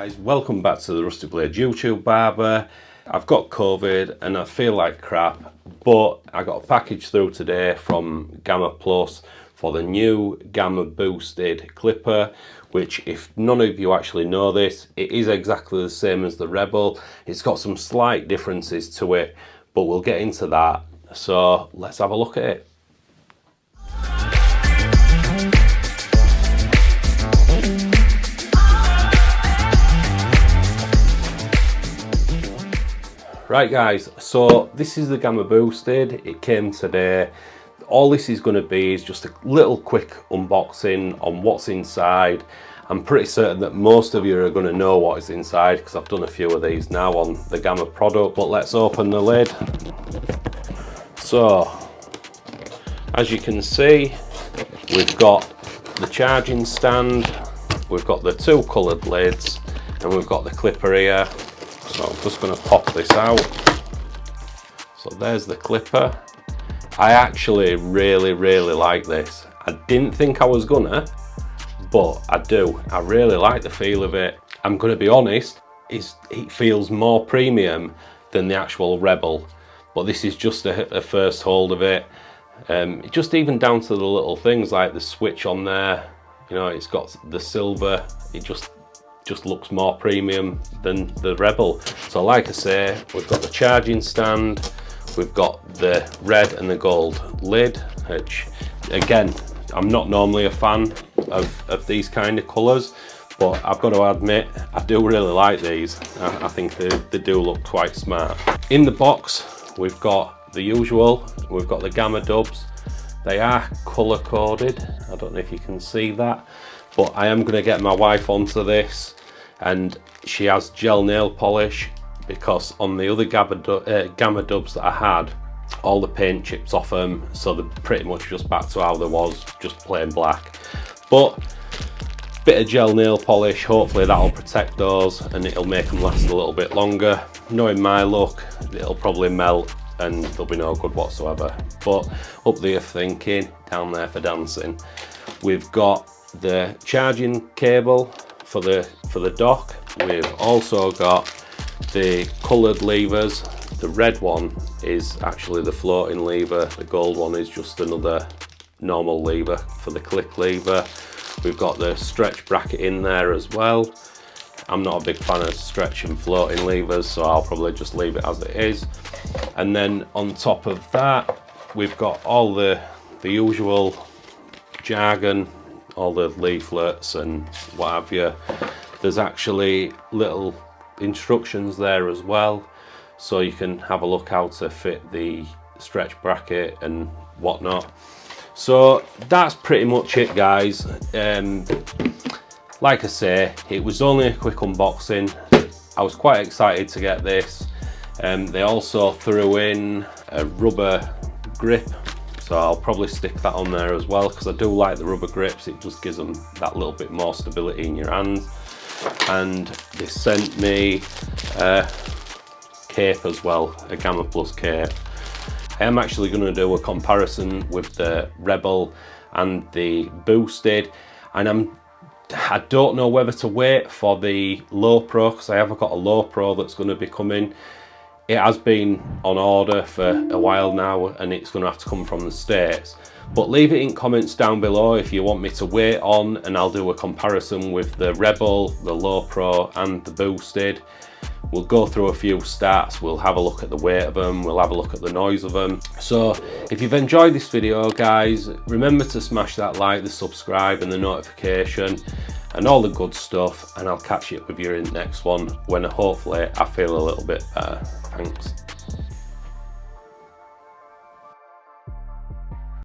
Guys, welcome back to the Rusty Blade YouTube Barber. I've got COVID and I feel like crap, but I got a package through today from Gamma Plus for the new Gamma boosted clipper, which, if none of you actually know this, it is exactly the same as the Rebel. It's got some slight differences to it, but we'll get into that. So let's have a look at it. Right guys, so this is the Gamma boosted. It came today. All this is going to be is just a little quick unboxing on what's inside. I'm pretty certain that most of you are going to know what is inside because I've done a few of these now on the Gamma product, but let's open the lid. So as you can see, we've got the charging stand, we've got the two coloured lids, and we've got the clipper here. So I'm just going to pop this out. So there's the clipper. I actually really like this. I didn't think I was gonna, but I do. I really like the feel of it. I'm going to be honest, it feels more premium than the actual Rebel, but this is just a first hold of it. Just even down to the little things like the switch on there, you know, it's got the silver. It just looks more premium than the Rebel. So like I say, we've got the charging stand, we've got the red and the gold lid, which again, I'm not normally a fan of these kind of colours, but I've got to admit, I do really like these. I think they do look quite smart. In the box, we've got the usual, we've got the Gamma dubs. They are colour coded, I don't know if you can see that, but I am going to get my wife onto this, and she has gel nail polish because on the other Gamma dubs that I had, all the paint chips off them, so they're pretty much just back to how they was, just plain black. But bit of gel nail polish, hopefully that'll protect those and it'll make them last a little bit longer. Knowing my luck, it'll probably melt and they'll be no good whatsoever. But up there thinking, down there for dancing. We've got the charging cable for the dock. We've also got the coloured levers. The red one is actually the floating lever. The gold one is just another normal lever for the click lever. We've got the stretch bracket in there as well. I'm not a big fan of stretch and floating levers, so I'll probably just leave it as it is. And then on top of that, we've got all the usual jargon, all the leaflets and what have you. There's actually little instructions there as well, so you can have a look how to fit the stretch bracket and whatnot. So that's pretty much it, guys. Like I say, it was only a quick unboxing. I was quite excited to get this. They also threw in a rubber grip, so I'll probably stick that on there as well because I do like the rubber grips. It just gives them that little bit more stability in your hands. And they sent me a cape as well, a Gamma Plus cape. I am actually going to do a comparison with the Rebel and the boosted, and I don't know whether to wait for the LoPro because I have got a LoPro that's going to be coming. It has been on order for a while now and it's going to have to come from the States. But leave it in comments down below if you want me to wait on, and I'll do a comparison with the Rebel, the LoPro and the boosted. We'll go through a few stats, we'll have a look at the weight of them, we'll have a look at the noise of them. So if you've enjoyed this video, guys, remember to smash that like, the subscribe and the notification and all the good stuff, and I'll catch you with you in the next one when hopefully I feel a little bit better. Thanks.